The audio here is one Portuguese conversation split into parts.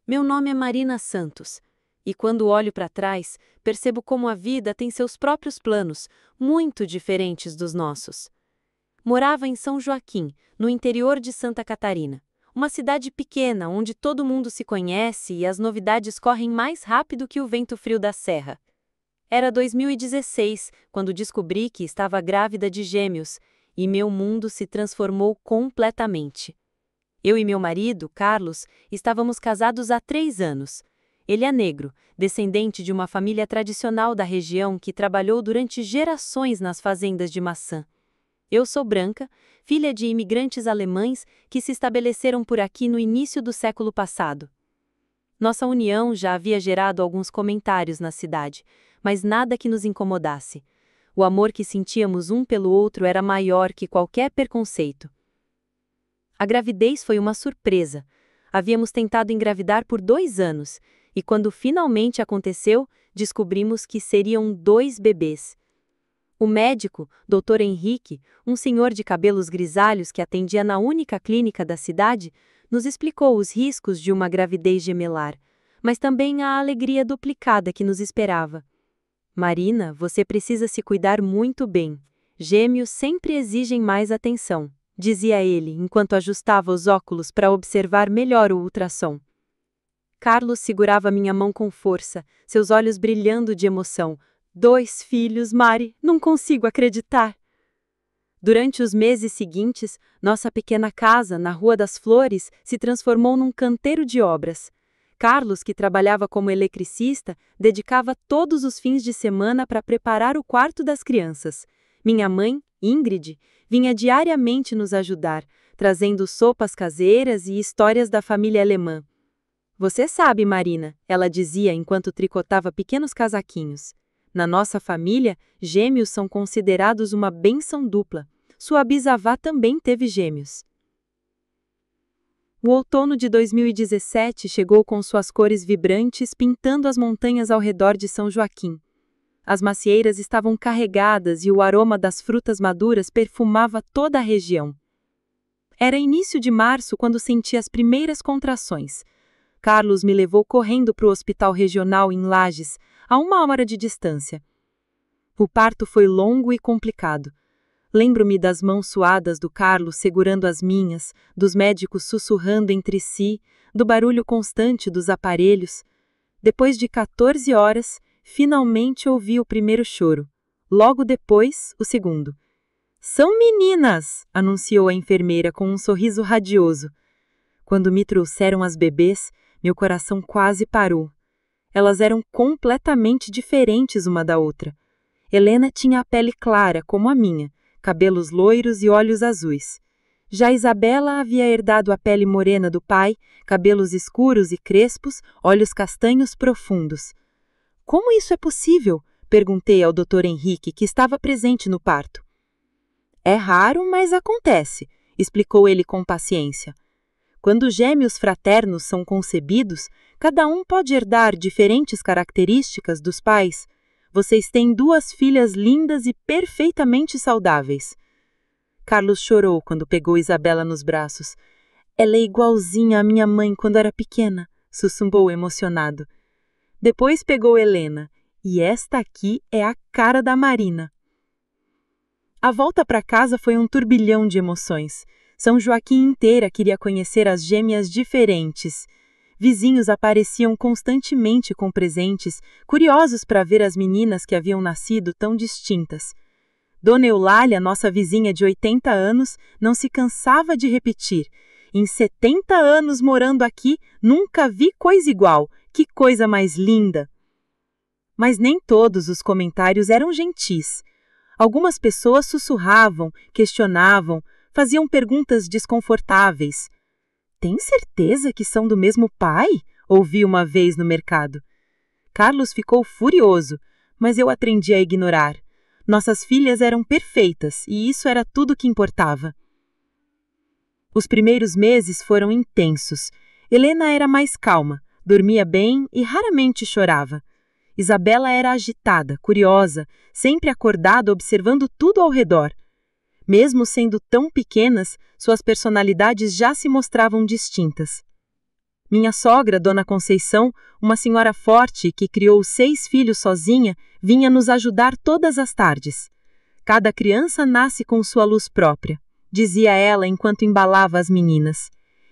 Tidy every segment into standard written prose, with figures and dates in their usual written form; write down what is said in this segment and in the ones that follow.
Meu nome é Marina Santos, e quando olho para trás, percebo como a vida tem seus próprios planos, muito diferentes dos nossos. Morava em São Joaquim, no interior de Santa Catarina, uma cidade pequena onde todo mundo se conhece e as novidades correm mais rápido que o vento frio da serra. Era 2016, quando descobri que estava grávida de gêmeos, e meu mundo se transformou completamente. Eu e meu marido, Carlos, estávamos casados há 3 anos. Ele é negro, descendente de uma família tradicional da região que trabalhou durante gerações nas fazendas de maçã. Eu sou branca, filha de imigrantes alemães que se estabeleceram por aqui no início do século passado. Nossa união já havia gerado alguns comentários na cidade, mas nada que nos incomodasse. O amor que sentíamos um pelo outro era maior que qualquer preconceito. A gravidez foi uma surpresa. Havíamos tentado engravidar por 2 anos, e quando finalmente aconteceu, descobrimos que seriam 2 bebês. O médico, Dr. Henrique, um senhor de cabelos grisalhos que atendia na única clínica da cidade, nos explicou os riscos de uma gravidez gemelar, mas também a alegria duplicada que nos esperava. Marina, você precisa se cuidar muito bem. Gêmeos sempre exigem mais atenção, dizia ele, enquanto ajustava os óculos para observar melhor o ultrassom. Carlos segurava minha mão com força, seus olhos brilhando de emoção. 2 filhos, Mari, não consigo acreditar. Durante os meses seguintes, nossa pequena casa, na Rua das Flores, se transformou num canteiro de obras. Carlos, que trabalhava como eletricista, dedicava todos os fins de semana para preparar o quarto das crianças. Minha mãe, Ingrid, vinha diariamente nos ajudar, trazendo sopas caseiras e histórias da família alemã. Você sabe, Marina, ela dizia enquanto tricotava pequenos casaquinhos. Na nossa família, gêmeos são considerados uma bênção dupla. Sua bisavó também teve gêmeos. O outono de 2017 chegou com suas cores vibrantes, pintando as montanhas ao redor de São Joaquim. As macieiras estavam carregadas e o aroma das frutas maduras perfumava toda a região. Era início de março quando senti as primeiras contrações. Carlos me levou correndo para o hospital regional em Lages, a 1 hora de distância. O parto foi longo e complicado. Lembro-me das mãos suadas do Carlos segurando as minhas, dos médicos sussurrando entre si, do barulho constante dos aparelhos. Depois de 14 horas, finalmente ouvi o primeiro choro. Logo depois, o segundo. São meninas! Anunciou a enfermeira com um sorriso radioso. Quando me trouxeram as bebês, meu coração quase parou. Elas eram completamente diferentes uma da outra. Helena tinha a pele clara, como a minha, cabelos loiros e olhos azuis. Já Isabela havia herdado a pele morena do pai, cabelos escuros e crespos, olhos castanhos profundos. Como isso é possível? Perguntei ao Dr. Henrique, que estava presente no parto. É raro, mas acontece, explicou ele com paciência. Quando gêmeos fraternos são concebidos, cada um pode herdar diferentes características dos pais. Vocês têm 2 filhas lindas e perfeitamente saudáveis. Carlos chorou quando pegou Isabela nos braços. Ela é igualzinha à minha mãe quando era pequena, sussurrou emocionado. Depois pegou Helena, e esta aqui é a cara da Marina. A volta para casa foi um turbilhão de emoções. São Joaquim inteira queria conhecer as gêmeas diferentes. Vizinhos apareciam constantemente com presentes, curiosos para ver as meninas que haviam nascido tão distintas. Dona Eulália, nossa vizinha de 80 anos, não se cansava de repetir. Em 70 anos morando aqui, nunca vi coisa igual. Que coisa mais linda! Mas nem todos os comentários eram gentis. Algumas pessoas sussurravam, questionavam, faziam perguntas desconfortáveis. Tem certeza que são do mesmo pai? Ouvi uma vez no mercado. Carlos ficou furioso, mas eu aprendi a ignorar. Nossas filhas eram perfeitas e isso era tudo que importava. Os primeiros meses foram intensos. Helena era mais calma, dormia bem e raramente chorava. Isabela era agitada, curiosa, sempre acordada observando tudo ao redor. Mesmo sendo tão pequenas, suas personalidades já se mostravam distintas. Minha sogra, Dona Conceição, uma senhora forte que criou 6 filhos sozinha, vinha nos ajudar todas as tardes. Cada criança nasce com sua luz própria, dizia ela enquanto embalava as meninas.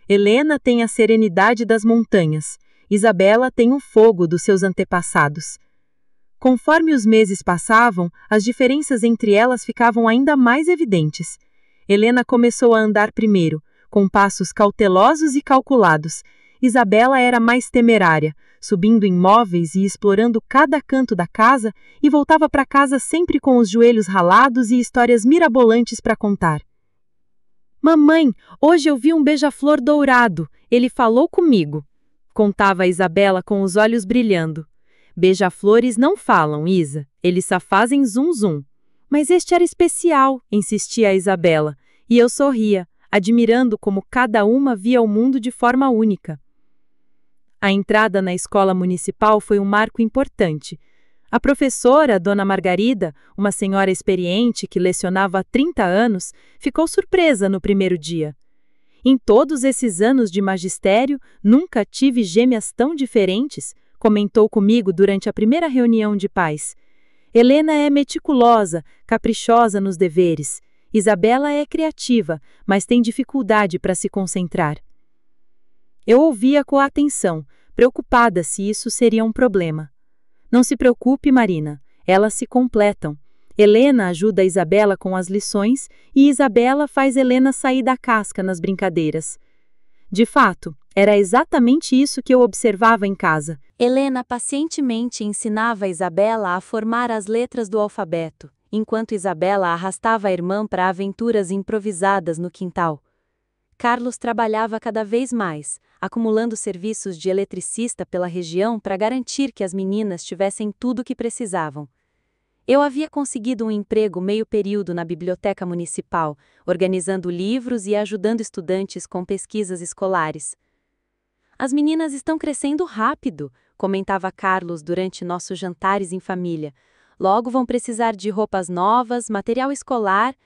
Helena tem a serenidade das montanhas, Isabela tem o fogo dos seus antepassados. Conforme os meses passavam, as diferenças entre elas ficavam ainda mais evidentes. Helena começou a andar primeiro, com passos cautelosos e calculados. Isabela era mais temerária, subindo em móveis e explorando cada canto da casa, e voltava para casa sempre com os joelhos ralados e histórias mirabolantes para contar. Mamãe, hoje eu vi um beija-flor dourado. Ele falou comigo, contava a Isabela com os olhos brilhando. Beija-flores não falam, Isa. Eles só fazem zum-zum. Mas este era especial, insistia a Isabela, e eu sorria, admirando como cada uma via o mundo de forma única. A entrada na escola municipal foi um marco importante. A professora, Dona Margarida, uma senhora experiente que lecionava há 30 anos, ficou surpresa no primeiro dia. Em todos esses anos de magistério, nunca tive gêmeas tão diferentes, comentou comigo durante a primeira reunião de pais. Helena é meticulosa, caprichosa nos deveres. Isabela é criativa, mas tem dificuldade para se concentrar. Eu ouvia com atenção, preocupada se isso seria um problema. Não se preocupe, Marina, elas se completam. Helena ajuda a Isabela com as lições e Isabela faz Helena sair da casca nas brincadeiras. De fato, era exatamente isso que eu observava em casa. Helena pacientemente ensinava a Isabela a formar as letras do alfabeto, enquanto Isabela arrastava a irmã para aventuras improvisadas no quintal. Carlos trabalhava cada vez mais, acumulando serviços de eletricista pela região para garantir que as meninas tivessem tudo o que precisavam. Eu havia conseguido um emprego meio período na biblioteca municipal, organizando livros e ajudando estudantes com pesquisas escolares. As meninas estão crescendo rápido, comentava Carlos durante nossos jantares em família. Logo vão precisar de roupas novas, material escolar.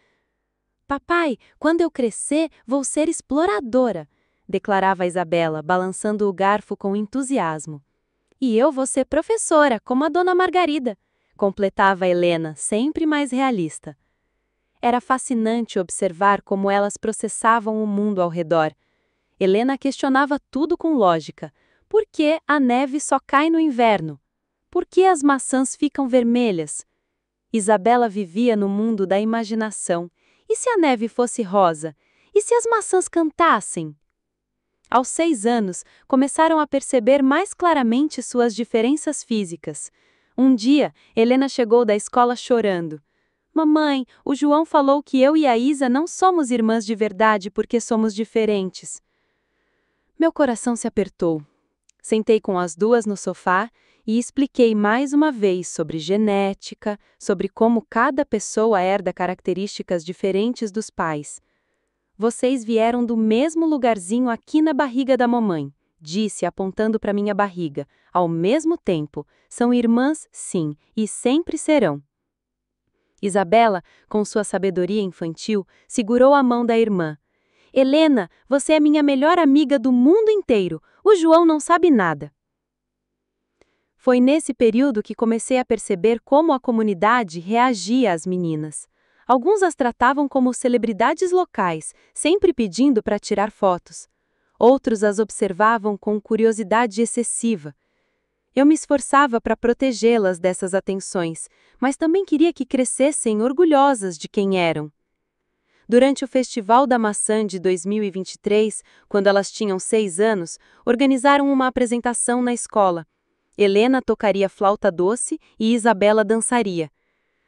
Papai, quando eu crescer, vou ser exploradora, declarava Isabela, balançando o garfo com entusiasmo. E eu vou ser professora, como a Dona Margarida, completava Helena, sempre mais realista. Era fascinante observar como elas processavam o mundo ao redor. Helena questionava tudo com lógica. Por que a neve só cai no inverno? Por que as maçãs ficam vermelhas? Isabela vivia no mundo da imaginação. E se a neve fosse rosa? E se as maçãs cantassem? Aos 6 anos, começaram a perceber mais claramente suas diferenças físicas. Um dia, Helena chegou da escola chorando. Mamãe, o João falou que eu e a Isa não somos irmãs de verdade porque somos diferentes. Meu coração se apertou. Sentei com as duas no sofá e expliquei mais uma vez sobre genética, sobre como cada pessoa herda características diferentes dos pais. Vocês vieram do mesmo lugarzinho aqui na barriga da mamãe, disse apontando para minha barriga. Ao mesmo tempo, são irmãs, sim, e sempre serão. Isabela, com sua sabedoria infantil, segurou a mão da irmã. Helena, você é minha melhor amiga do mundo inteiro. O João não sabe nada. Foi nesse período que comecei a perceber como a comunidade reagia às meninas. Alguns as tratavam como celebridades locais, sempre pedindo para tirar fotos. Outros as observavam com curiosidade excessiva. Eu me esforçava para protegê-las dessas atenções, mas também queria que crescessem orgulhosas de quem eram. Durante o Festival da Maçã de 2023, quando elas tinham 6 anos, organizaram uma apresentação na escola. Helena tocaria flauta doce e Isabela dançaria.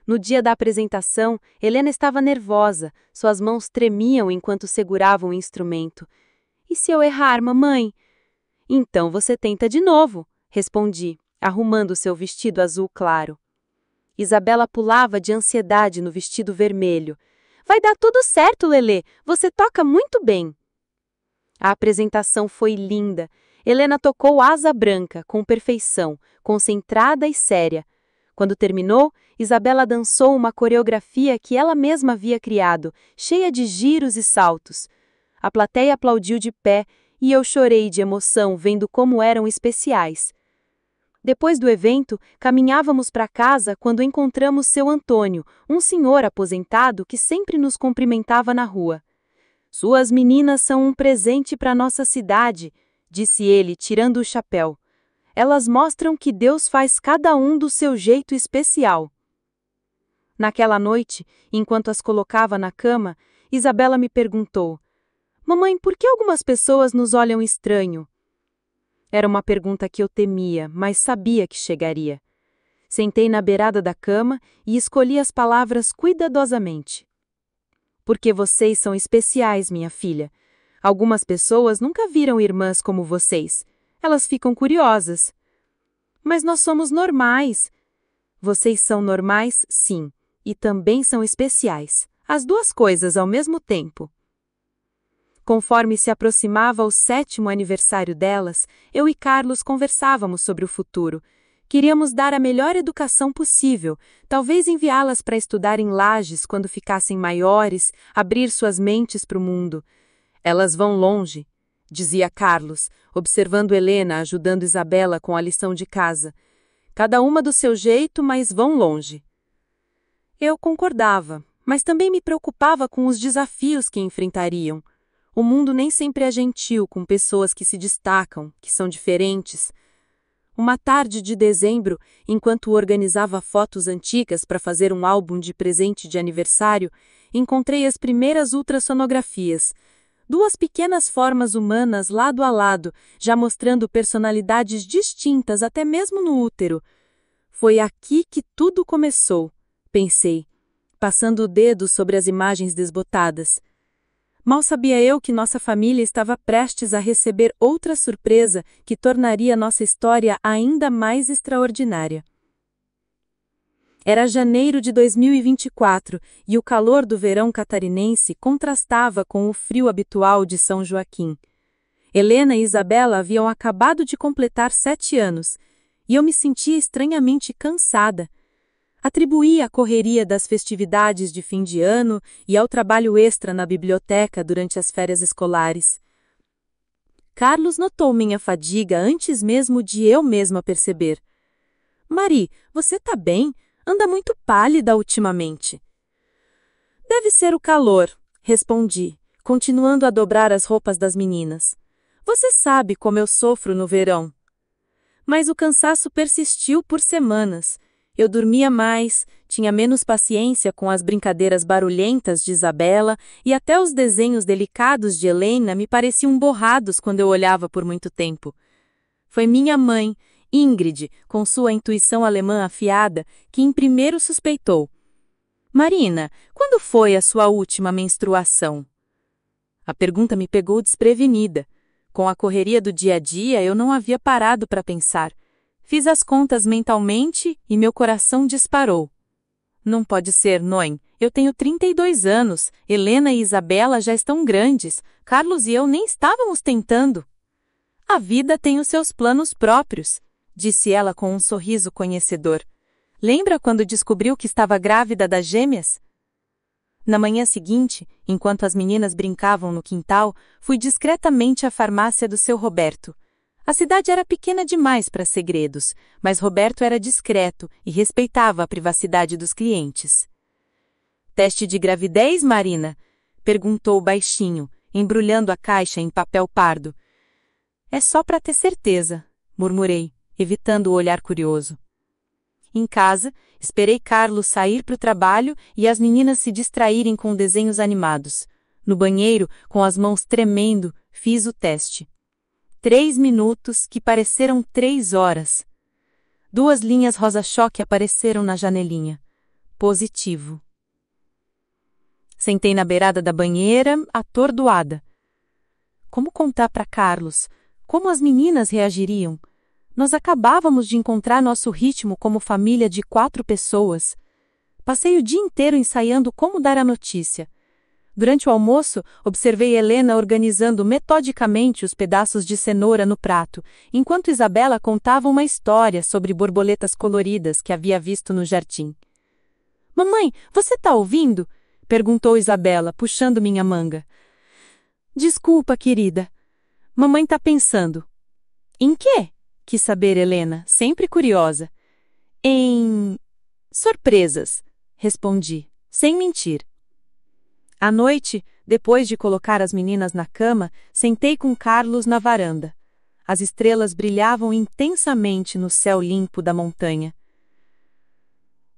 No dia da apresentação, Helena estava nervosa, suas mãos tremiam enquanto segurava o instrumento. E se eu errar, mamãe? Então você tenta de novo, respondi, arrumando seu vestido azul claro. Isabela pulava de ansiedade no vestido vermelho. Vai dar tudo certo, Lelê, você toca muito bem. A apresentação foi linda. Helena tocou Asa Branca, com perfeição, concentrada e séria. Quando terminou, Isabela dançou uma coreografia que ela mesma havia criado, cheia de giros e saltos. A plateia aplaudiu de pé, e eu chorei de emoção vendo como eram especiais. Depois do evento, caminhávamos para casa quando encontramos seu Antônio, um senhor aposentado que sempre nos cumprimentava na rua. Suas meninas são um presente para nossa cidade, disse ele, tirando o chapéu. Elas mostram que Deus faz cada um do seu jeito especial. Naquela noite, enquanto as colocava na cama, Isabela me perguntou: Mamãe, por que algumas pessoas nos olham estranho? Era uma pergunta que eu temia, mas sabia que chegaria. Sentei na beirada da cama e escolhi as palavras cuidadosamente. Porque vocês são especiais, minha filha. Algumas pessoas nunca viram irmãs como vocês. Elas ficam curiosas. Mas nós somos normais. Vocês são normais, sim, e também são especiais. As duas coisas ao mesmo tempo. Conforme se aproximava o 7º aniversário delas, eu e Carlos conversávamos sobre o futuro. Queríamos dar a melhor educação possível, talvez enviá-las para estudar em Lages quando ficassem maiores, abrir suas mentes para o mundo. Elas vão longe, dizia Carlos, observando Helena ajudando Isabela com a lição de casa. Cada uma do seu jeito, mas vão longe. Eu concordava, mas também me preocupava com os desafios que enfrentariam. O mundo nem sempre é gentil com pessoas que se destacam, que são diferentes. Uma tarde de dezembro, enquanto organizava fotos antigas para fazer um álbum de presente de aniversário, encontrei as primeiras ultrassonografias. 2 pequenas formas humanas lado a lado, já mostrando personalidades distintas até mesmo no útero. Foi aqui que tudo começou, pensei, passando o dedo sobre as imagens desbotadas. Mal sabia eu que nossa família estava prestes a receber outra surpresa que tornaria nossa história ainda mais extraordinária. Era janeiro de 2024 e o calor do verão catarinense contrastava com o frio habitual de São Joaquim. Helena e Isabela haviam acabado de completar 7 anos e eu me sentia estranhamente cansada. Atribuía a correria das festividades de fim de ano e ao trabalho extra na biblioteca durante as férias escolares. Carlos notou minha fadiga antes mesmo de eu mesma perceber. Mari, você tá bem? Anda muito pálida ultimamente. Deve ser o calor, respondi, continuando a dobrar as roupas das meninas. Você sabe como eu sofro no verão. Mas o cansaço persistiu por semanas. Eu dormia mais, tinha menos paciência com as brincadeiras barulhentas de Isabela e até os desenhos delicados de Helena me pareciam borrados quando eu olhava por muito tempo. Foi minha mãe, Ingrid, com sua intuição alemã afiada, que em primeiro suspeitou. Marina, quando foi a sua última menstruação? A pergunta me pegou desprevenida. Com a correria do dia a dia, eu não havia parado para pensar. Fiz as contas mentalmente e meu coração disparou. Não pode ser, Noem. Eu tenho 32 anos, Helena e Isabela já estão grandes, Carlos e eu nem estávamos tentando. A vida tem os seus planos próprios, disse ela com um sorriso conhecedor. Lembra quando descobriu que estava grávida das gêmeas? Na manhã seguinte, enquanto as meninas brincavam no quintal, fui discretamente à farmácia do seu Roberto. A cidade era pequena demais para segredos, mas Roberto era discreto e respeitava a privacidade dos clientes. Teste de gravidez, Marina? Perguntou baixinho, embrulhando a caixa em papel pardo. É só para ter certeza, murmurei, evitando o olhar curioso. Em casa, esperei Carlos sair para o trabalho e as meninas se distraírem com desenhos animados. No banheiro, com as mãos tremendo, fiz o teste. 3 minutos que pareceram 3 horas. 2 linhas rosa-choque apareceram na janelinha. Positivo. Sentei na beirada da banheira, atordoada. Como contar para Carlos? Como as meninas reagiriam? Nós acabávamos de encontrar nosso ritmo como família de 4 pessoas. Passei o dia inteiro ensaiando como dar a notícia. Durante o almoço, observei Helena organizando metodicamente os pedaços de cenoura no prato, enquanto Isabela contava uma história sobre borboletas coloridas que havia visto no jardim. Mamãe, você está ouvindo? Perguntou Isabela, puxando minha manga. Desculpa, querida. Mamãe tá pensando. Em quê? Quis saber Helena, sempre curiosa. Em surpresas, respondi, sem mentir. À noite, depois de colocar as meninas na cama, sentei com Carlos na varanda. As estrelas brilhavam intensamente no céu limpo da montanha.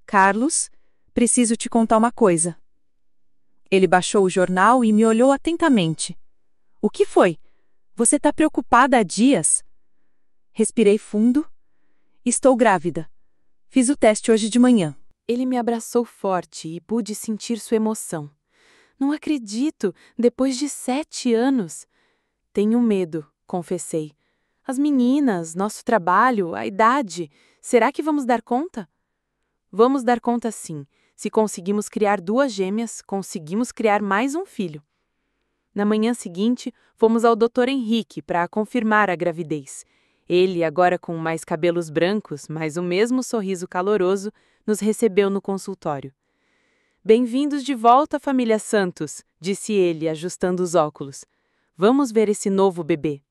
Carlos, preciso te contar uma coisa. Ele baixou o jornal e me olhou atentamente. O que foi? Você está preocupada há dias? Respirei fundo. Estou grávida. Fiz o teste hoje de manhã. Ele me abraçou forte e pude sentir sua emoção. Não acredito, depois de 7 anos. Tenho medo, confessei. As meninas, nosso trabalho, a idade. Será que vamos dar conta? Vamos dar conta sim. Se conseguimos criar 2 gêmeas, conseguimos criar mais um filho. Na manhã seguinte, fomos ao Dr. Henrique para confirmar a gravidez. Ele, agora com mais cabelos brancos, mas o mesmo sorriso caloroso, nos recebeu no consultório. Bem-vindos de volta, família Santos, disse ele, ajustando os óculos. Vamos ver esse novo bebê.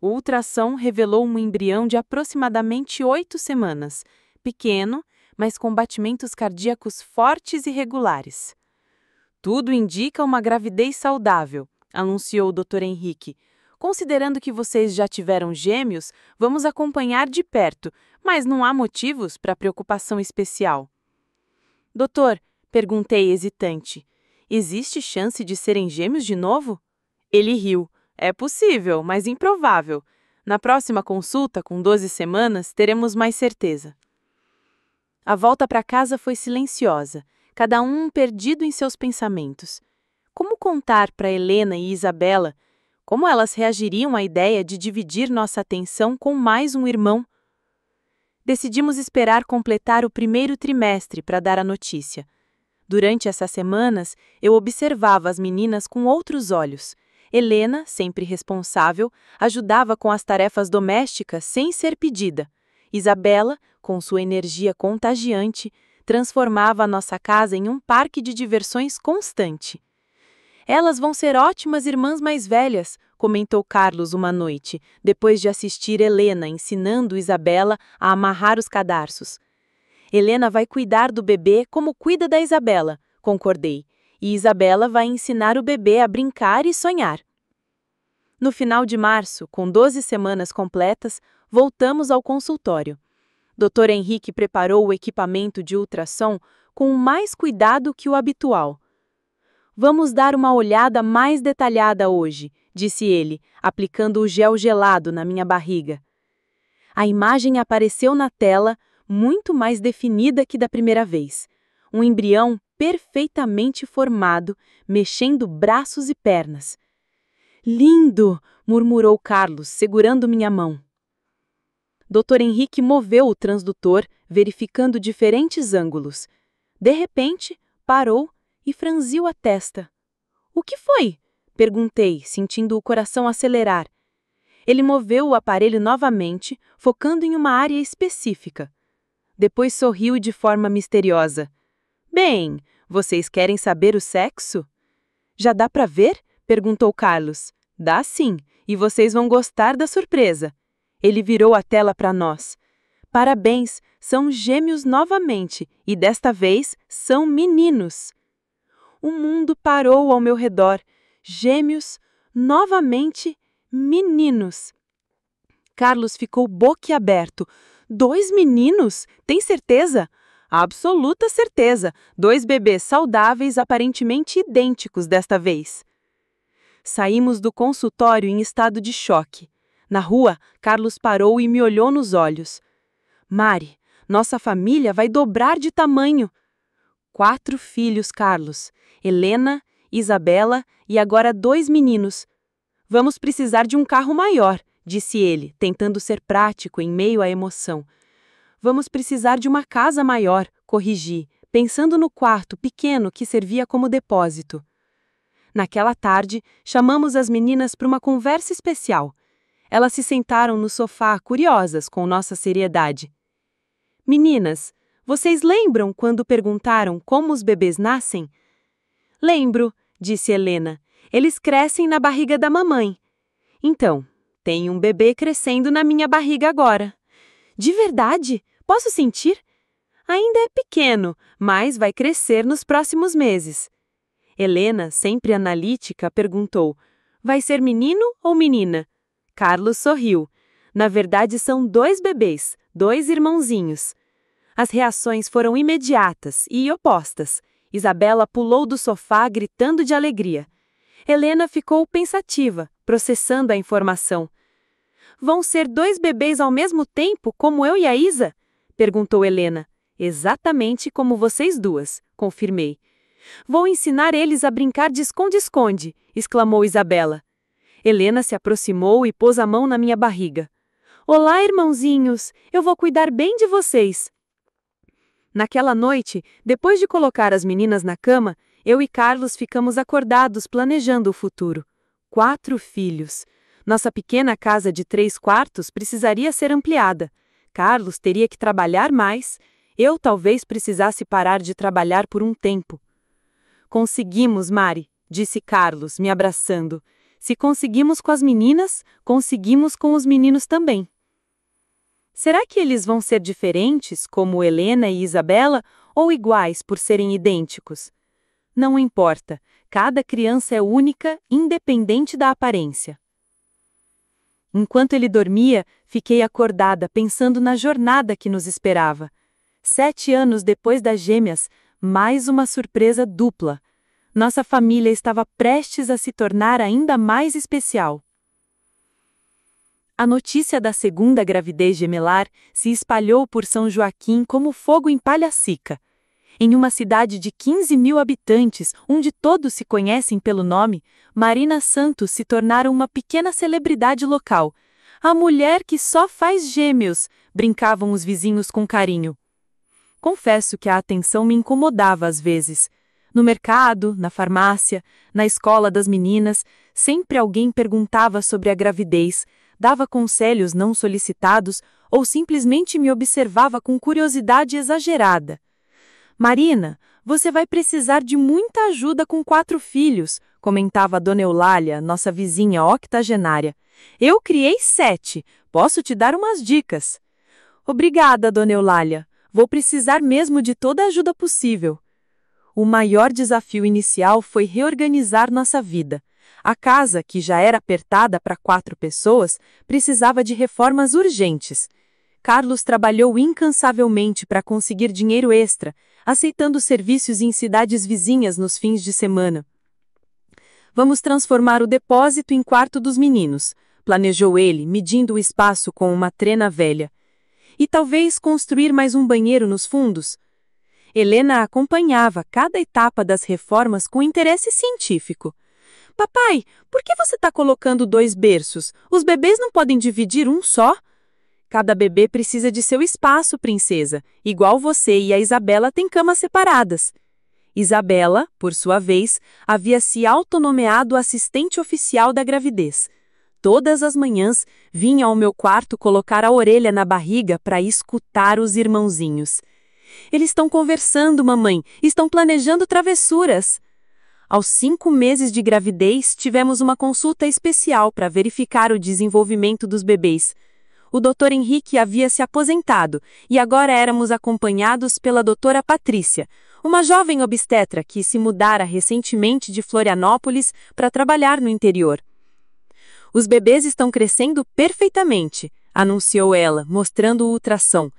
O ultrassom revelou um embrião de aproximadamente 8 semanas, pequeno, mas com batimentos cardíacos fortes e regulares. Tudo indica uma gravidez saudável, anunciou o Dr. Henrique. Considerando que vocês já tiveram gêmeos, vamos acompanhar de perto, mas não há motivos para preocupação especial. Doutor, perguntei hesitante, existe chance de serem gêmeos de novo? Ele riu. É possível, mas improvável. Na próxima consulta, com 12 semanas, teremos mais certeza. A volta para casa foi silenciosa, cada um perdido em seus pensamentos. Como contar para Helena e Isabela como elas reagiriam à ideia de dividir nossa atenção com mais um irmão? Decidimos esperar completar o 1º trimestre para dar a notícia. Durante essas semanas, eu observava as meninas com outros olhos. Helena, sempre responsável, ajudava com as tarefas domésticas sem ser pedida. Isabela, com sua energia contagiante, transformava a nossa casa em um parque de diversões constante. Elas vão ser ótimas irmãs mais velhas, comentou Carlos uma noite, depois de assistir Helena ensinando Isabela a amarrar os cadarços. Helena vai cuidar do bebê como cuida da Isabela, concordei, e Isabela vai ensinar o bebê a brincar e sonhar. No final de março, com 12 semanas completas, voltamos ao consultório. Dr. Henrique preparou o equipamento de ultrassom com mais cuidado que o habitual. Vamos dar uma olhada mais detalhada hoje, disse ele, aplicando o gel gelado na minha barriga. A imagem apareceu na tela, muito mais definida que da primeira vez. Um embrião perfeitamente formado, mexendo braços e pernas. Lindo! Murmurou Carlos, segurando minha mão. Dr. Henrique moveu o transdutor, verificando diferentes ângulos. De repente, parou e franziu a testa. O que foi? Perguntei, sentindo o coração acelerar. Ele moveu o aparelho novamente, focando em uma área específica. Depois sorriu de forma misteriosa. Bem, vocês querem saber o sexo? Já dá para ver? Perguntou Carlos. Dá sim, e vocês vão gostar da surpresa. Ele virou a tela para nós. Parabéns, são gêmeos novamente, e desta vez são meninos. O mundo parou ao meu redor. Gêmeos, novamente, meninos. Carlos ficou boquiaberto. 2 meninos? Tem certeza? Absoluta certeza. 2 bebês saudáveis, aparentemente idênticos desta vez. Saímos do consultório em estado de choque. Na rua, Carlos parou e me olhou nos olhos. Mari, nossa família vai dobrar de tamanho. 4 filhos, Carlos. Helena, Isabela e agora 2 meninos. Vamos precisar de um carro maior, disse ele, tentando ser prático em meio à emoção. Vamos precisar de uma casa maior, corrigi, pensando no quarto pequeno que servia como depósito. Naquela tarde, chamamos as meninas para uma conversa especial. Elas se sentaram no sofá, curiosas com nossa seriedade. Meninas, vocês lembram quando perguntaram como os bebês nascem? Lembro, disse Helena. Eles crescem na barriga da mamãe. Então, tem um bebê crescendo na minha barriga agora. De verdade? Posso sentir? Ainda é pequeno, mas vai crescer nos próximos meses. Helena, sempre analítica, perguntou: vai ser menino ou menina? Carlos sorriu. Na verdade, são 2 bebês, 2 irmãozinhos. As reações foram imediatas e opostas. Isabela pulou do sofá gritando de alegria. Helena ficou pensativa, processando a informação. Vão ser 2 bebês ao mesmo tempo, como eu e a Isa? Perguntou Helena. Exatamente como vocês duas, confirmei. Vou ensinar eles a brincar de esconde-esconde, exclamou Isabela. Helena se aproximou e pôs a mão na minha barriga. Olá, irmãozinhos, eu vou cuidar bem de vocês. Naquela noite, depois de colocar as meninas na cama, eu e Carlos ficamos acordados planejando o futuro. 4 filhos. Nossa pequena casa de 3 quartos precisaria ser ampliada. Carlos teria que trabalhar mais. Eu talvez precisasse parar de trabalhar por um tempo. Conseguimos, Mari, disse Carlos, me abraçando. Se conseguimos com as meninas, conseguimos com os meninos também. Será que eles vão ser diferentes, como Helena e Isabela, ou iguais por serem idênticos? Não importa, cada criança é única, independente da aparência. Enquanto ele dormia, fiquei acordada pensando na jornada que nos esperava. 7 anos depois das gêmeas, mais uma surpresa dupla. Nossa família estava prestes a se tornar ainda mais especial. A notícia da segunda gravidez gemelar se espalhou por São Joaquim como fogo em palha seca. Em uma cidade de 15.000 habitantes, onde todos se conhecem pelo nome, Marina Santos se tornara uma pequena celebridade local. A mulher que só faz gêmeos, brincavam os vizinhos com carinho. Confesso que a atenção me incomodava às vezes. No mercado, na farmácia, na escola das meninas, sempre alguém perguntava sobre a gravidez, dava conselhos não solicitados ou simplesmente me observava com curiosidade exagerada. Marina, você vai precisar de muita ajuda com 4 filhos, comentava a Dona Eulália, nossa vizinha octogenária. Eu criei 7, posso te dar umas dicas. Obrigada, Dona Eulália, vou precisar mesmo de toda a ajuda possível. O maior desafio inicial foi reorganizar nossa vida. A casa, que já era apertada para 4 pessoas, precisava de reformas urgentes. Carlos trabalhou incansavelmente para conseguir dinheiro extra, aceitando serviços em cidades vizinhas nos fins de semana. Vamos transformar o depósito em quarto dos meninos, planejou ele, medindo o espaço com uma trena velha. E talvez construir mais um banheiro nos fundos? Helena acompanhava cada etapa das reformas com interesse científico. Papai, por que você está colocando 2 berços? Os bebês não podem dividir um só? Cada bebê precisa de seu espaço, princesa. Igual você e a Isabela têm camas separadas. Isabela, por sua vez, havia se autonomeado assistente oficial da gravidez. Todas as manhãs, vinha ao meu quarto colocar a orelha na barriga para escutar os irmãozinhos. Eles estão conversando, mamãe. Estão planejando travessuras. Aos 5 meses de gravidez, tivemos uma consulta especial para verificar o desenvolvimento dos bebês. O Dr. Henrique havia se aposentado e agora éramos acompanhados pela doutora Patrícia, uma jovem obstetra que se mudara recentemente de Florianópolis para trabalhar no interior. Os bebês estão crescendo perfeitamente, anunciou ela, mostrando o ultrassom.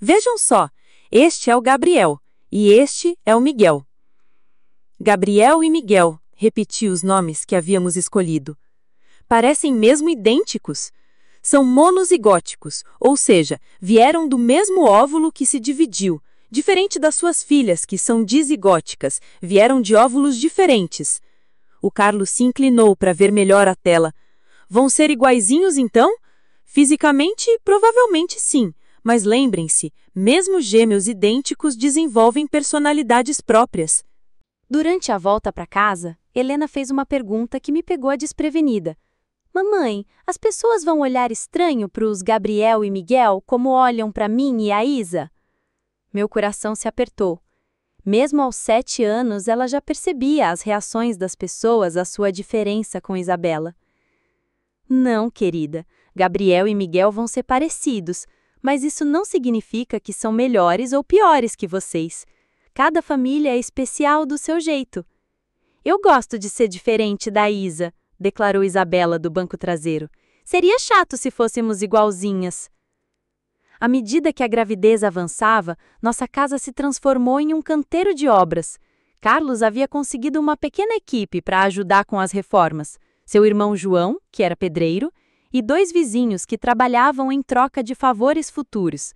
Vejam só, este é o Gabriel e este é o Miguel. Gabriel e Miguel, repeti os nomes que havíamos escolhido. Parecem mesmo idênticos. São monozigóticos, ou seja, vieram do mesmo óvulo que se dividiu, diferente das suas filhas, que são dizigóticas, vieram de óvulos diferentes. O Carlos se inclinou para ver melhor a tela. Vão ser iguaizinhos então? Fisicamente, provavelmente sim, mas lembrem-se, mesmo gêmeos idênticos desenvolvem personalidades próprias. Durante a volta para casa, Helena fez uma pergunta que me pegou desprevenida. Mamãe, as pessoas vão olhar estranho para os Gabriel e Miguel como olham para mim e a Isa? Meu coração se apertou. Mesmo aos 7 anos, ela já percebia as reações das pessoas à sua diferença com Isabela. Não, querida. Gabriel e Miguel vão ser parecidos, mas isso não significa que são melhores ou piores que vocês. Cada família é especial do seu jeito. Eu gosto de ser diferente da Isa, declarou Isabela do banco traseiro. Seria chato se fôssemos igualzinhas. À medida que a gravidez avançava, nossa casa se transformou em um canteiro de obras. Carlos havia conseguido uma pequena equipe para ajudar com as reformas. Seu irmão João, que era pedreiro, e 2 vizinhos que trabalhavam em troca de favores futuros.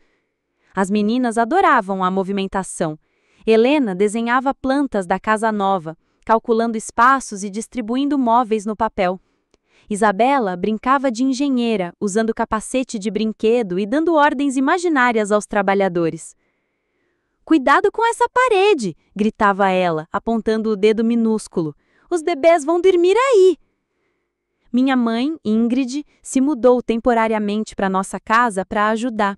As meninas adoravam a movimentação. Helena desenhava plantas da casa nova, calculando espaços e distribuindo móveis no papel. Isabela brincava de engenheira, usando capacete de brinquedo e dando ordens imaginárias aos trabalhadores. "Cuidado com essa parede!" gritava ela, apontando o dedo minúsculo. "Os bebês vão dormir aí!" Minha mãe, Ingrid, se mudou temporariamente para nossa casa para ajudar.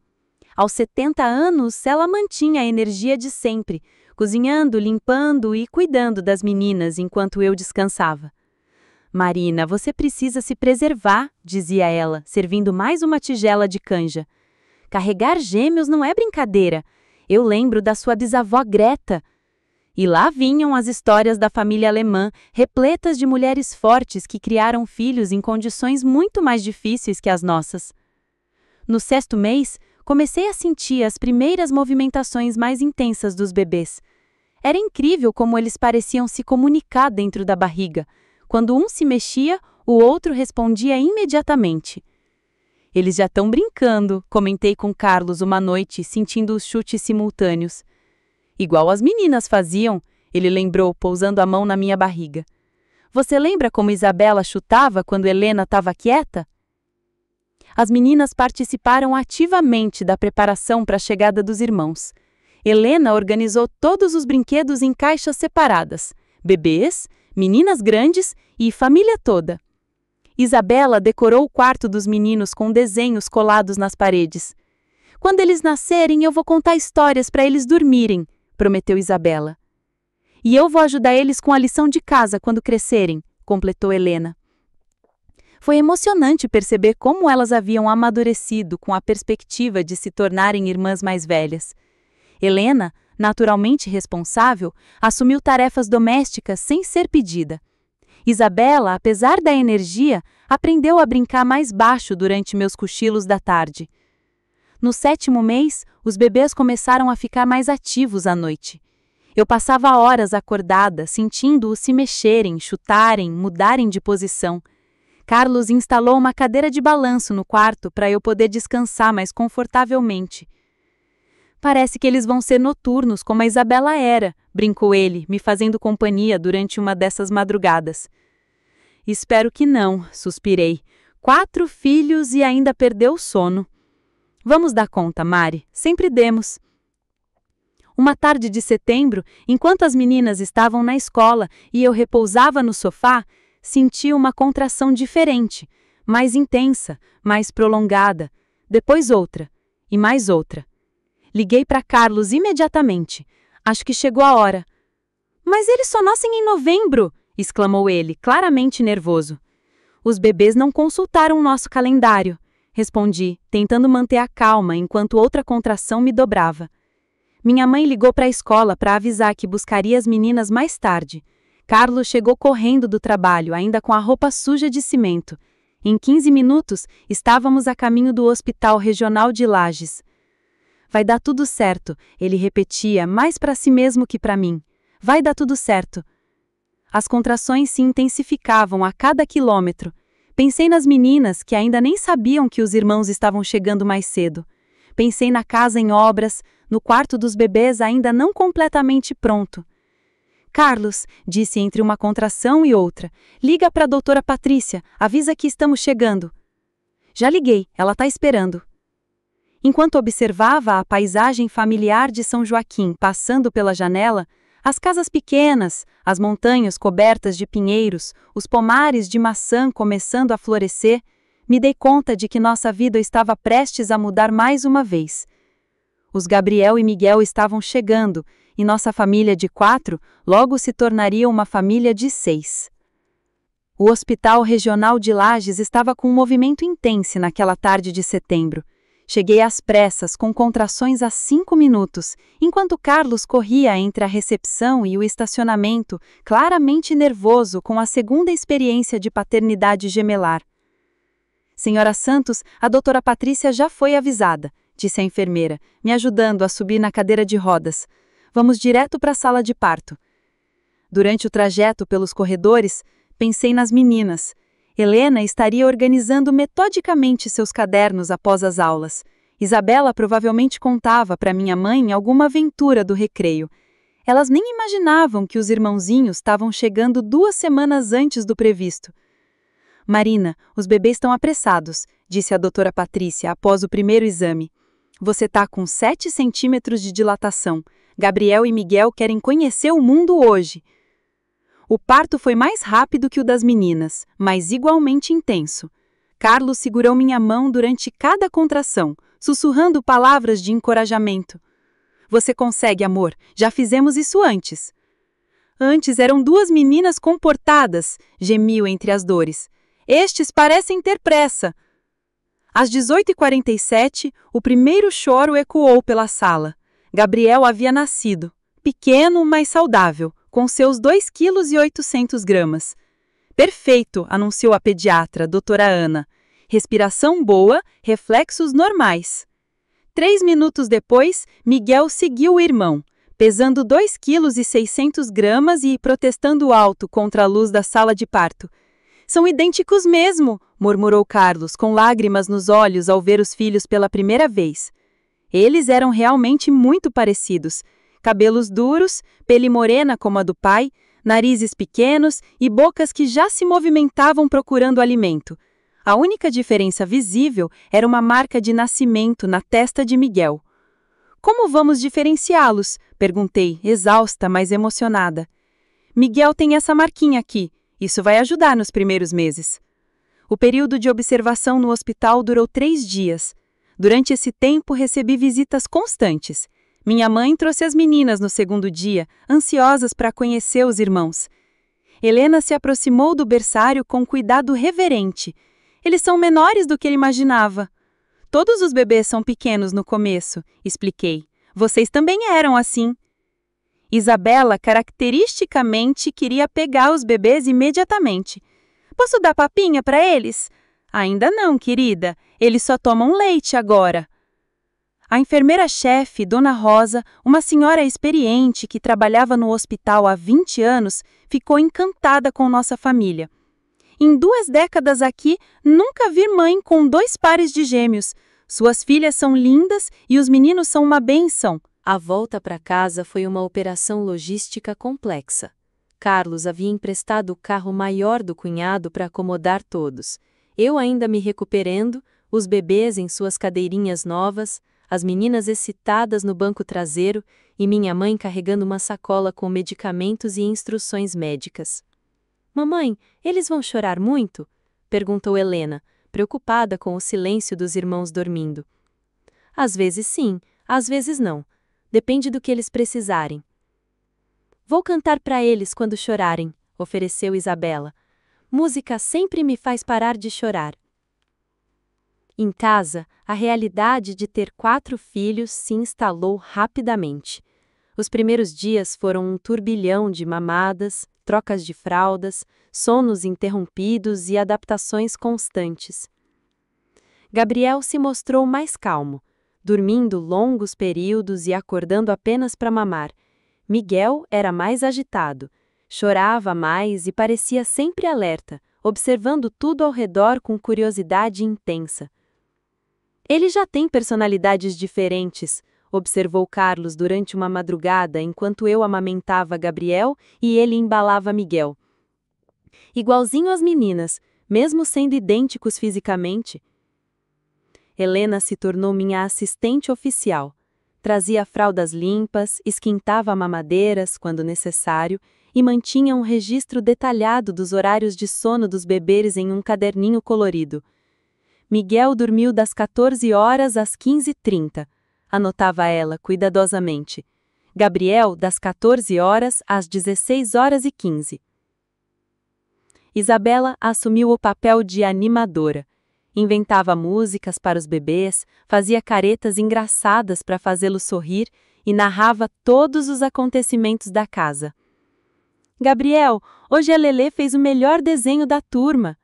Aos 70 anos, ela mantinha a energia de sempre, cozinhando, limpando e cuidando das meninas enquanto eu descansava. "Marina, você precisa se preservar", dizia ela, servindo mais uma tigela de canja. "Carregar gêmeos não é brincadeira. Eu lembro da sua bisavó Greta." E lá vinham as histórias da família alemã, repletas de mulheres fortes que criaram filhos em condições muito mais difíceis que as nossas. No 6º mês, comecei a sentir as primeiras movimentações mais intensas dos bebês. Era incrível como eles pareciam se comunicar dentro da barriga. Quando um se mexia, o outro respondia imediatamente. "Eles já estão brincando", comentei com Carlos uma noite, sentindo os chutes simultâneos. "Igual as meninas faziam", ele lembrou, pousando a mão na minha barriga. "Você lembra como Isabela chutava quando Helena estava quieta?" As meninas participaram ativamente da preparação para a chegada dos irmãos. Helena organizou todos os brinquedos em caixas separadas: bebês, meninas grandes e família toda. Isabela decorou o quarto dos meninos com desenhos colados nas paredes. "Quando eles nascerem, eu vou contar histórias para eles dormirem", prometeu Isabela. "E eu vou ajudar eles com a lição de casa quando crescerem", completou Helena. Foi emocionante perceber como elas haviam amadurecido com a perspectiva de se tornarem irmãs mais velhas. Helena, naturalmente responsável, assumiu tarefas domésticas sem ser pedida. Isabela, apesar da energia, aprendeu a brincar mais baixo durante meus cochilos da tarde. No 7º mês, os bebês começaram a ficar mais ativos à noite. Eu passava horas acordada, sentindo-os se mexerem, chutarem, mudarem de posição. Carlos instalou uma cadeira de balanço no quarto para eu poder descansar mais confortavelmente. "Parece que eles vão ser noturnos, como a Isabela era", brincou ele, me fazendo companhia durante uma dessas madrugadas. "Espero que não", suspirei. 4 filhos e ainda perdeu o sono. "Vamos dar conta, Mari, sempre demos." Uma tarde de setembro, enquanto as meninas estavam na escola e eu repousava no sofá, senti uma contração diferente, mais intensa, mais prolongada, depois outra, e mais outra. Liguei para Carlos imediatamente. "Acho que chegou a hora." "Mas eles só nascem em novembro!" exclamou ele, claramente nervoso. "Os bebês não consultaram nosso calendário", respondi, tentando manter a calma enquanto outra contração me dobrava. Minha mãe ligou para a escola para avisar que buscaria as meninas mais tarde. Carlos chegou correndo do trabalho, ainda com a roupa suja de cimento. Em 15 minutos, estávamos a caminho do Hospital Regional de Lages. "Vai dar tudo certo", ele repetia, mais para si mesmo que para mim. "Vai dar tudo certo." As contrações se intensificavam a cada quilômetro. Pensei nas meninas, que ainda nem sabiam que os irmãos estavam chegando mais cedo. Pensei na casa em obras, no quarto dos bebês ainda não completamente pronto. "Carlos", disse entre uma contração e outra, "liga para a doutora Patrícia, avisa que estamos chegando." "Já liguei, ela está esperando." Enquanto observava a paisagem familiar de São Joaquim passando pela janela, as casas pequenas, as montanhas cobertas de pinheiros, os pomares de maçã começando a florescer, me dei conta de que nossa vida estava prestes a mudar mais uma vez. Os Gabriel e Miguel estavam chegando, e nossa família de 4 logo se tornaria uma família de 6. O Hospital Regional de Lages estava com um movimento intenso naquela tarde de setembro. Cheguei às pressas, com contrações a 5 minutos, enquanto Carlos corria entre a recepção e o estacionamento, claramente nervoso com a segunda experiência de paternidade gemelar. Senhora Santos, a doutora Patrícia já foi avisada, disse a enfermeira, me ajudando a subir na cadeira de rodas. Vamos direto para a sala de parto. Durante o trajeto pelos corredores, pensei nas meninas. Helena estaria organizando metodicamente seus cadernos após as aulas. Isabela provavelmente contava para minha mãe alguma aventura do recreio. Elas nem imaginavam que os irmãozinhos estavam chegando 2 semanas antes do previsto. Marina, os bebês estão apressados, disse a doutora Patrícia após o primeiro exame. Você está com 7 centímetros de dilatação. Gabriel e Miguel querem conhecer o mundo hoje. O parto foi mais rápido que o das meninas, mas igualmente intenso. Carlos segurou minha mão durante cada contração, sussurrando palavras de encorajamento. Você consegue, amor, já fizemos isso antes. Antes eram 2 meninas comportadas, gemiu entre as dores. Estes parecem ter pressa. Às 18h47, o primeiro choro ecoou pela sala. Gabriel havia nascido, pequeno, mas saudável, com seus 2,8 kg. Perfeito, anunciou a pediatra, doutora Ana. Respiração boa, reflexos normais. 3 minutos depois, Miguel seguiu o irmão, pesando 2,6 kg e protestando alto contra a luz da sala de parto. São idênticos mesmo, murmurou Carlos, com lágrimas nos olhos ao ver os filhos pela primeira vez. Eles eram realmente muito parecidos. Cabelos duros, pele morena como a do pai, narizes pequenos e bocas que já se movimentavam procurando alimento. A única diferença visível era uma marca de nascimento na testa de Miguel. Como vamos diferenciá-los? Perguntei, exausta, mas emocionada. Miguel tem essa marquinha aqui. Isso vai ajudar nos primeiros meses. O período de observação no hospital durou 3 dias. Durante esse tempo, recebi visitas constantes. Minha mãe trouxe as meninas no segundo dia, ansiosas para conhecer os irmãos. Helena se aproximou do berçário com cuidado reverente. Eles são menores do que ele imaginava. Todos os bebês são pequenos no começo, expliquei. Vocês também eram assim. Isabela, caracteristicamente, queria pegar os bebês imediatamente. Posso dar papinha para eles? Ainda não, querida. Eles só tomam leite agora. A enfermeira-chefe, Dona Rosa, uma senhora experiente que trabalhava no hospital há 20 anos, ficou encantada com nossa família. Em 2 décadas aqui, nunca vi mãe com 2 pares de gêmeos. Suas filhas são lindas e os meninos são uma bênção. A volta para casa foi uma operação logística complexa. Carlos havia emprestado o carro maior do cunhado para acomodar todos. Eu ainda me recuperando, os bebês em suas cadeirinhas novas, as meninas excitadas no banco traseiro e minha mãe carregando uma sacola com medicamentos e instruções médicas. Mamãe, eles vão chorar muito? Perguntou Helena, preocupada com o silêncio dos irmãos dormindo. Às vezes sim, às vezes não. Depende do que eles precisarem. Vou cantar para eles quando chorarem, ofereceu Isabela. Música sempre me faz parar de chorar. Em casa, a realidade de ter 4 filhos se instalou rapidamente. Os primeiros dias foram um turbilhão de mamadas, trocas de fraldas, sonos interrompidos e adaptações constantes. Gabriel se mostrou mais calmo, dormindo longos períodos e acordando apenas para mamar. Miguel era mais agitado, chorava mais e parecia sempre alerta, observando tudo ao redor com curiosidade intensa. Ele já tem personalidades diferentes, observou Carlos durante uma madrugada enquanto eu amamentava Gabriel e ele embalava Miguel. Igualzinho às meninas, mesmo sendo idênticos fisicamente. Helena se tornou minha assistente oficial. Trazia fraldas limpas, esquentava mamadeiras quando necessário e mantinha um registro detalhado dos horários de sono dos bebês em um caderninho colorido. Miguel dormiu das 14 horas às 15h30, anotava ela cuidadosamente. Gabriel, das 14 horas às 16h15. Isabela assumiu o papel de animadora. Inventava músicas para os bebês, fazia caretas engraçadas para fazê-los sorrir e narrava todos os acontecimentos da casa. Gabriel, hoje a Lelê fez o melhor desenho da turma.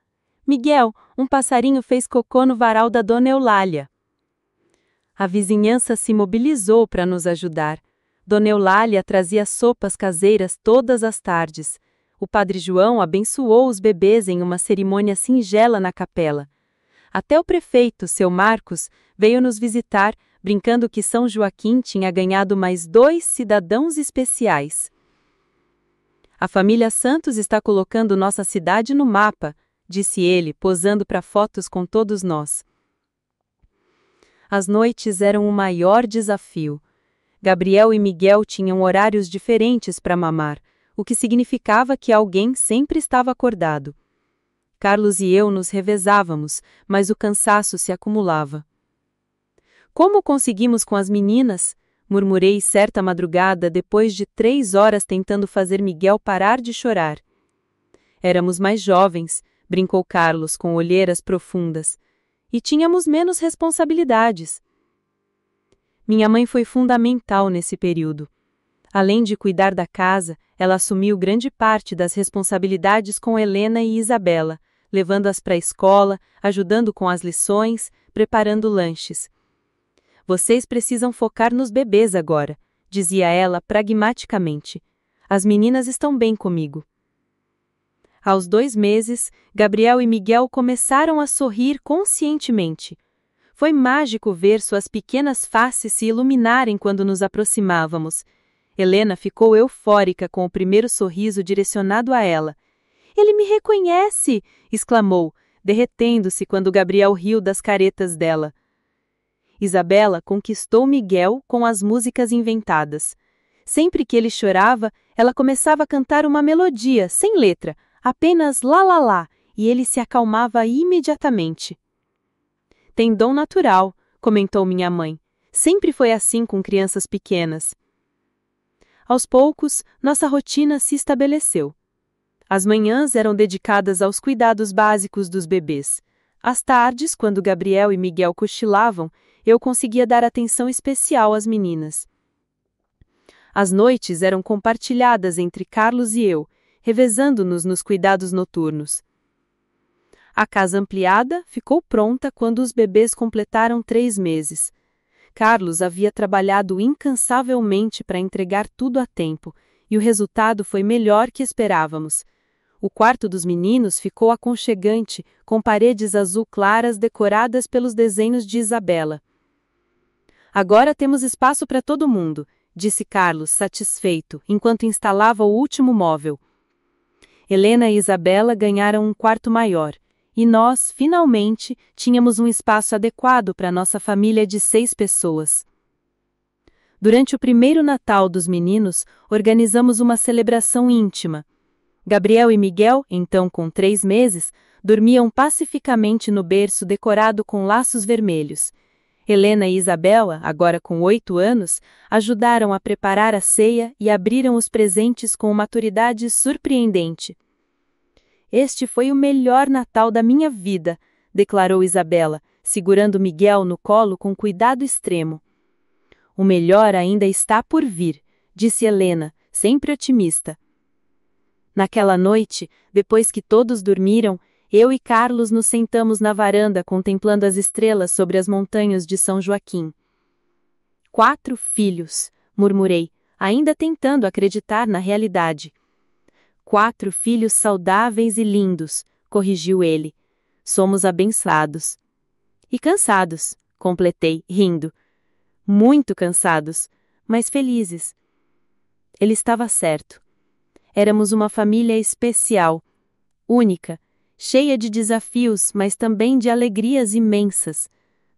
Miguel, um passarinho fez cocô no varal da Dona Eulália. A vizinhança se mobilizou para nos ajudar. Dona Eulália trazia sopas caseiras todas as tardes. O Padre João abençoou os bebês em uma cerimônia singela na capela. Até o prefeito, seu Marcos, veio nos visitar, brincando que São Joaquim tinha ganhado mais 2 cidadãos especiais. A família Santos está colocando nossa cidade no mapa, disse ele, posando para fotos com todos nós. As noites eram o maior desafio. Gabriel e Miguel tinham horários diferentes para mamar, o que significava que alguém sempre estava acordado. Carlos e eu nos revezávamos, mas o cansaço se acumulava. Como conseguimos com as meninas? Murmurei certa madrugada depois de 3 horas tentando fazer Miguel parar de chorar. Éramos mais jovens, brincou Carlos com olheiras profundas, e tínhamos menos responsabilidades. Minha mãe foi fundamental nesse período. Além de cuidar da casa, ela assumiu grande parte das responsabilidades com Helena e Isabela, levando-as para a escola, ajudando com as lições, preparando lanches. Vocês precisam focar nos bebês agora, dizia ela pragmaticamente. As meninas estão bem comigo. Aos 2 meses, Gabriel e Miguel começaram a sorrir conscientemente. Foi mágico ver suas pequenas faces se iluminarem quando nos aproximávamos. Helena ficou eufórica com o primeiro sorriso direcionado a ela. "Ele me reconhece!" exclamou, derretendo-se quando Gabriel riu das caretas dela. Isabela conquistou Miguel com as músicas inventadas. Sempre que ele chorava, ela começava a cantar uma melodia, sem letra, apenas lá lá lá, e ele se acalmava imediatamente. "Tem dom natural", comentou minha mãe. "Sempre foi assim com crianças pequenas." Aos poucos, nossa rotina se estabeleceu. As manhãs eram dedicadas aos cuidados básicos dos bebês. Às tardes, quando Gabriel e Miguel cochilavam, eu conseguia dar atenção especial às meninas. As noites eram compartilhadas entre Carlos e eu, revezando-nos nos cuidados noturnos. A casa ampliada ficou pronta quando os bebês completaram 3 meses. Carlos havia trabalhado incansavelmente para entregar tudo a tempo, e o resultado foi melhor que esperávamos. O quarto dos meninos ficou aconchegante, com paredes azul claras decoradas pelos desenhos de Isabela. "Agora temos espaço para todo mundo", disse Carlos, satisfeito, enquanto instalava o último móvel. Helena e Isabela ganharam um quarto maior, e nós, finalmente, tínhamos um espaço adequado para nossa família de 6 pessoas. Durante o primeiro Natal dos meninos, organizamos uma celebração íntima. Gabriel e Miguel, então com 3 meses, dormiam pacificamente no berço decorado com laços vermelhos. Helena e Isabela, agora com 8 anos, ajudaram a preparar a ceia e abriram os presentes com maturidade surpreendente. "Este foi o melhor Natal da minha vida", declarou Isabela, segurando Miguel no colo com cuidado extremo. "O melhor ainda está por vir", disse Helena, sempre otimista. Naquela noite, depois que todos dormiram, eu e Carlos nos sentamos na varanda contemplando as estrelas sobre as montanhas de São Joaquim. 4 filhos, murmurei, ainda tentando acreditar na realidade. 4 filhos saudáveis e lindos, corrigiu ele. Somos abençoados. E cansados, completei, rindo. Muito cansados, mas felizes. Ele estava certo. Éramos uma família especial, única, cheia de desafios, mas também de alegrias imensas.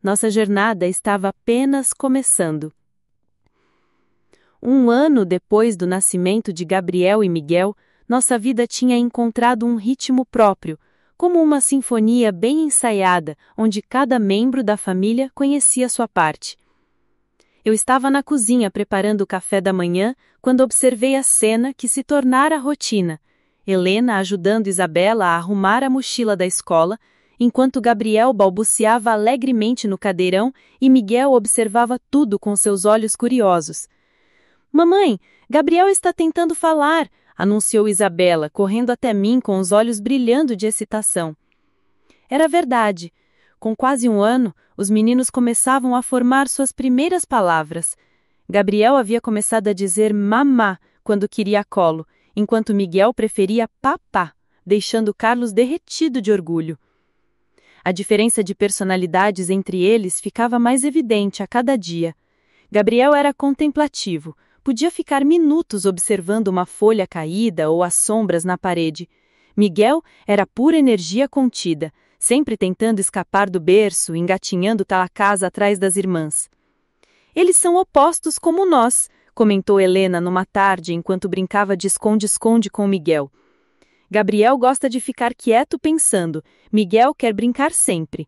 Nossa jornada estava apenas começando. 1 ano depois do nascimento de Gabriel e Miguel, nossa vida tinha encontrado um ritmo próprio, como uma sinfonia bem ensaiada, onde cada membro da família conhecia sua parte. Eu estava na cozinha preparando o café da manhã, quando observei a cena que se tornara rotina. Helena ajudando Isabela a arrumar a mochila da escola, enquanto Gabriel balbuciava alegremente no cadeirão e Miguel observava tudo com seus olhos curiosos. Mamãe, Gabriel está tentando falar, anunciou Isabela, correndo até mim com os olhos brilhando de excitação. Era verdade. Com quase 1 ano, os meninos começavam a formar suas primeiras palavras. Gabriel havia começado a dizer mamá quando queria colo, enquanto Miguel preferia papá, deixando Carlos derretido de orgulho. A diferença de personalidades entre eles ficava mais evidente a cada dia. Gabriel era contemplativo, podia ficar minutos observando uma folha caída ou as sombras na parede. Miguel era pura energia contida, sempre tentando escapar do berço, engatinhando pela casa atrás das irmãs. Eles são opostos como nós, comentou Helena numa tarde enquanto brincava de esconde-esconde com Miguel. Gabriel gosta de ficar quieto pensando, Miguel quer brincar sempre.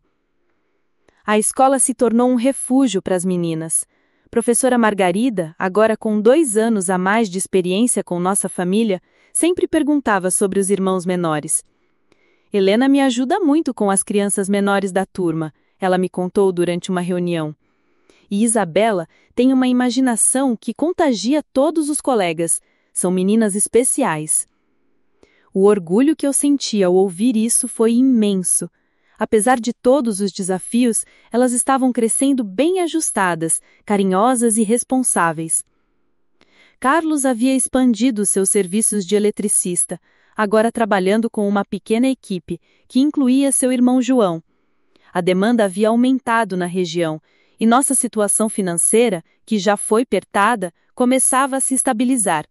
A escola se tornou um refúgio para as meninas. Professora Margarida, agora com 2 anos a mais de experiência com nossa família, sempre perguntava sobre os irmãos menores. Helena me ajuda muito com as crianças menores da turma, ela me contou durante uma reunião. E Isabela tem uma imaginação que contagia todos os colegas. São meninas especiais. O orgulho que eu senti ao ouvir isso foi imenso. Apesar de todos os desafios, elas estavam crescendo bem ajustadas, carinhosas e responsáveis. Carlos havia expandido seus serviços de eletricista, agora trabalhando com uma pequena equipe, que incluía seu irmão João. A demanda havia aumentado na região, e nossa situação financeira, que já foi apertada, começava a se estabilizar.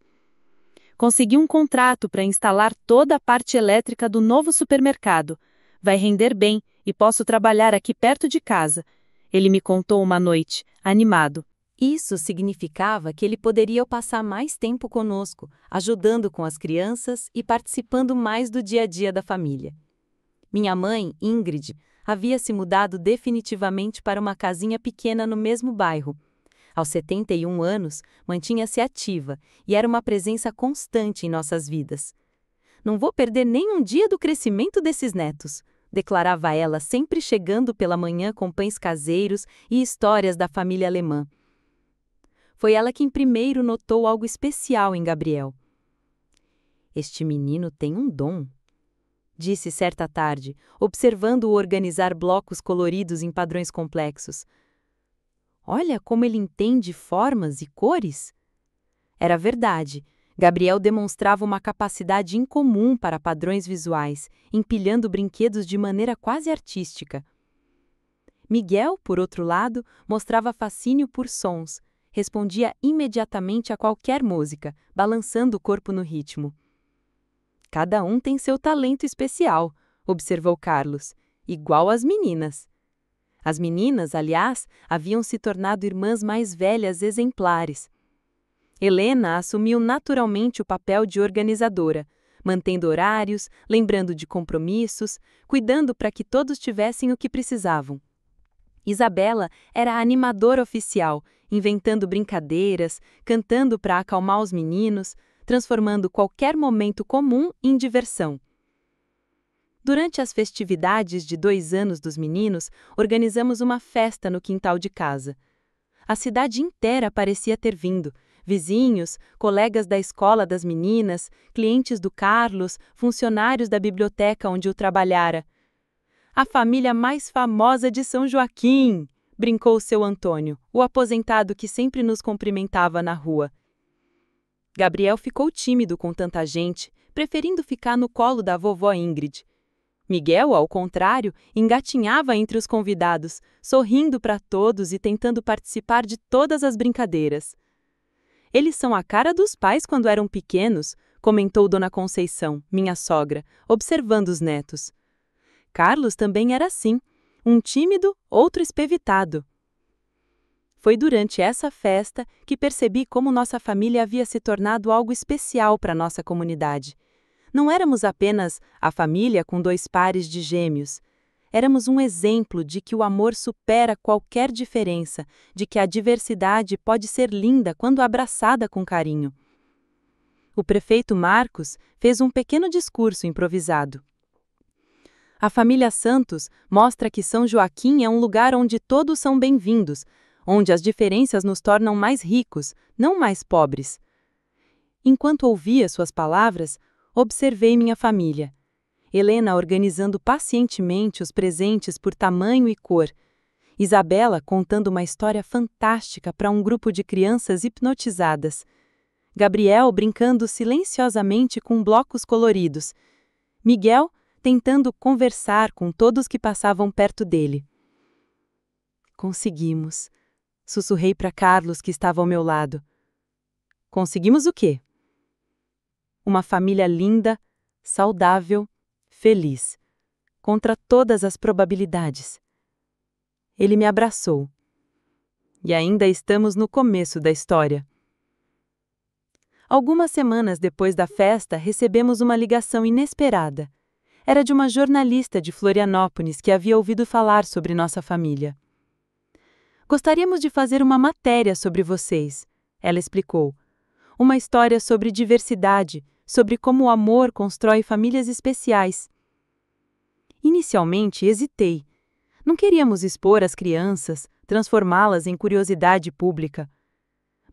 Consegui um contrato para instalar toda a parte elétrica do novo supermercado. Vai render bem e posso trabalhar aqui perto de casa. Ele me contou uma noite, animado. Isso significava que ele poderia passar mais tempo conosco, ajudando com as crianças e participando mais do dia a dia da família. Minha mãe, Ingrid, havia se mudado definitivamente para uma casinha pequena no mesmo bairro. Aos 71 anos, mantinha-se ativa e era uma presença constante em nossas vidas. Não vou perder nem um dia do crescimento desses netos, declarava ela, sempre chegando pela manhã com pães caseiros e histórias da família alemã. Foi ela quem primeiro notou algo especial em Gabriel. Este menino tem um dom, disse certa tarde, observando-o organizar blocos coloridos em padrões complexos. Olha como ele entende formas e cores. Era verdade. Gabriel demonstrava uma capacidade incomum para padrões visuais, empilhando brinquedos de maneira quase artística. Miguel, por outro lado, mostrava fascínio por sons. Respondia imediatamente a qualquer música, balançando o corpo no ritmo. Cada um tem seu talento especial, observou Carlos, igual às meninas. As meninas, aliás, haviam se tornado irmãs mais velhas exemplares. Helena assumiu naturalmente o papel de organizadora, mantendo horários, lembrando de compromissos, cuidando para que todos tivessem o que precisavam. Isabela era a animadora oficial, inventando brincadeiras, cantando para acalmar os meninos, transformando qualquer momento comum em diversão. Durante as festividades de 2 anos dos meninos, organizamos uma festa no quintal de casa. A cidade inteira parecia ter vindo. Vizinhos, colegas da escola das meninas, clientes do Carlos, funcionários da biblioteca onde o trabalhara. A família mais famosa de São Joaquim, brincou seu Antônio, o aposentado que sempre nos cumprimentava na rua. Gabriel ficou tímido com tanta gente, preferindo ficar no colo da vovó Ingrid. Miguel, ao contrário, engatinhava entre os convidados, sorrindo para todos e tentando participar de todas as brincadeiras. Eles são a cara dos pais quando eram pequenos, comentou Dona Conceição, minha sogra, observando os netos. Carlos também era assim, um tímido, outro espevitado. Foi durante essa festa que percebi como nossa família havia se tornado algo especial para nossa comunidade. Não éramos apenas a família com 2 pares de gêmeos. Éramos um exemplo de que o amor supera qualquer diferença, de que a diversidade pode ser linda quando abraçada com carinho. o prefeito Marcos fez um pequeno discurso improvisado. A família Santos mostra que São Joaquim é um lugar onde todos são bem-vindos, onde as diferenças nos tornam mais ricos, não mais pobres. Enquanto ouvia suas palavras, observei minha família. Helena organizando pacientemente os presentes por tamanho e cor. Isabela contando uma história fantástica para um grupo de crianças hipnotizadas. Gabriel brincando silenciosamente com blocos coloridos. Miguel tentando conversar com todos que passavam perto dele. Conseguimos, sussurrei para Carlos, que estava ao meu lado. Conseguimos o quê? Uma família linda, saudável, feliz, contra todas as probabilidades. Ele me abraçou. E ainda estamos no começo da história. Algumas semanas depois da festa, recebemos uma ligação inesperada. Era de uma jornalista de Florianópolis que havia ouvido falar sobre nossa família. Gostaríamos de fazer uma matéria sobre vocês, ela explicou. Uma história sobre diversidade, sobre como o amor constrói famílias especiais. Inicialmente, hesitei. Não queríamos expor as crianças, transformá-las em curiosidade pública.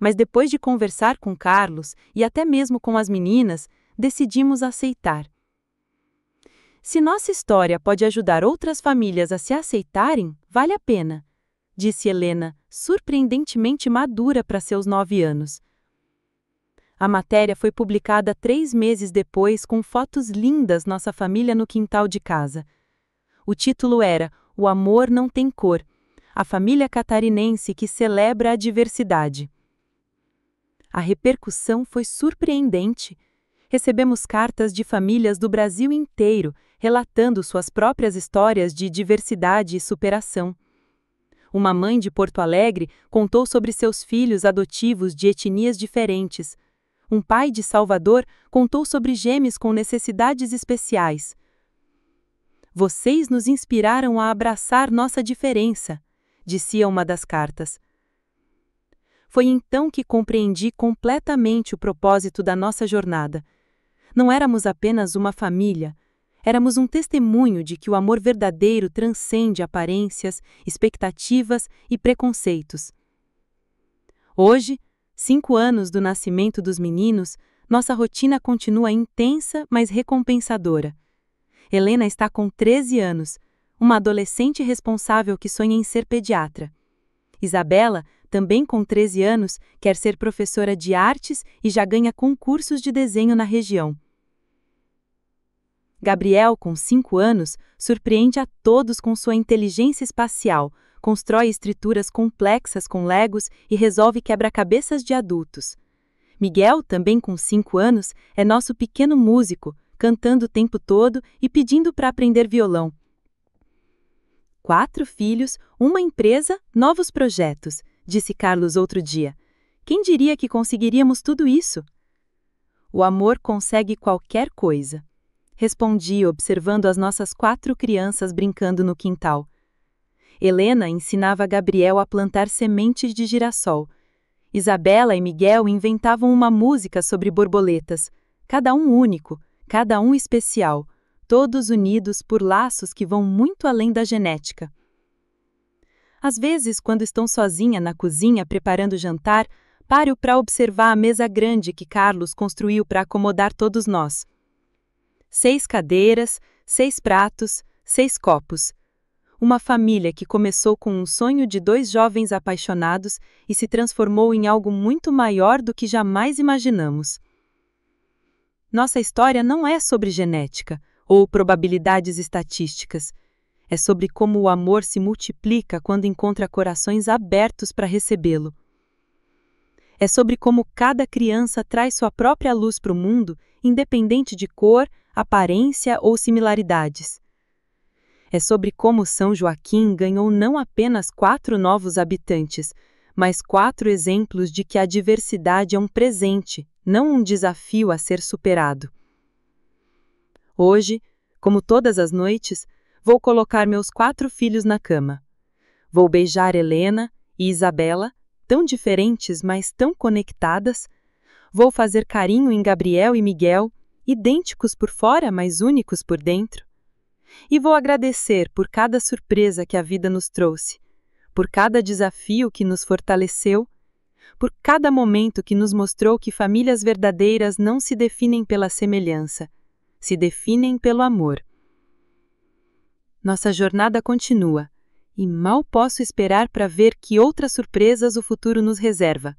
Mas depois de conversar com Carlos e até mesmo com as meninas, decidimos aceitar. Se nossa história pode ajudar outras famílias a se aceitarem, vale a pena, disse Helena, surpreendentemente madura para seus 9 anos. A matéria foi publicada 3 meses depois com fotos lindas nossa família no quintal de casa. O título era O Amor Não Tem Cor, a família catarinense que celebra a diversidade. A repercussão foi surpreendente. Recebemos cartas de famílias do Brasil inteiro, relatando suas próprias histórias de diversidade e superação. Uma mãe de Porto Alegre contou sobre seus filhos adotivos de etnias diferentes. Um pai de Salvador contou sobre gêmeos com necessidades especiais. Vocês nos inspiraram a abraçar nossa diferença, dizia uma das cartas. Foi então que compreendi completamente o propósito da nossa jornada. Não éramos apenas uma família, éramos um testemunho de que o amor verdadeiro transcende aparências, expectativas e preconceitos. Hoje, 5 anos do nascimento dos meninos, nossa rotina continua intensa, mas recompensadora. Helena está com 13 anos, uma adolescente responsável que sonha em ser pediatra. Isabela, também com 13 anos, quer ser professora de artes e já ganha concursos de desenho na região. Gabriel, com 5 anos, surpreende a todos com sua inteligência espacial, constrói estruturas complexas com legos e resolve quebra-cabeças de adultos. Miguel, também com 5 anos, é nosso pequeno músico, cantando o tempo todo e pedindo para aprender violão. 4 filhos, uma empresa, novos projetos, disse Carlos outro dia. Quem diria que conseguiríamos tudo isso? O amor consegue qualquer coisa. Respondi, observando as nossas 4 crianças brincando no quintal. Helena ensinava Gabriel a plantar sementes de girassol. Isabela e Miguel inventavam uma música sobre borboletas, cada um único, cada um especial, todos unidos por laços que vão muito além da genética. Às vezes, quando estou sozinha na cozinha preparando o jantar, paro para observar a mesa grande que Carlos construiu para acomodar todos nós. 6 cadeiras, 6 pratos, 6 copos. Uma família que começou com um sonho de 2 jovens apaixonados e se transformou em algo muito maior do que jamais imaginamos. Nossa história não é sobre genética ou probabilidades estatísticas. É sobre como o amor se multiplica quando encontra corações abertos para recebê-lo. É sobre como cada criança traz sua própria luz para o mundo, independente de cor, aparência ou similaridades. É sobre como São Joaquim ganhou não apenas 4 novos habitantes, mas 4 exemplos de que a diversidade é um presente, não um desafio a ser superado. Hoje, como todas as noites, vou colocar meus 4 filhos na cama. Vou beijar Helena e Isabela, tão diferentes, mas tão conectadas. Vou fazer carinho em Gabriel e Miguel, idênticos por fora, mas únicos por dentro. E vou agradecer por cada surpresa que a vida nos trouxe, por cada desafio que nos fortaleceu, por cada momento que nos mostrou que famílias verdadeiras não se definem pela semelhança, se definem pelo amor. Nossa jornada continua, e mal posso esperar para ver que outras surpresas o futuro nos reserva.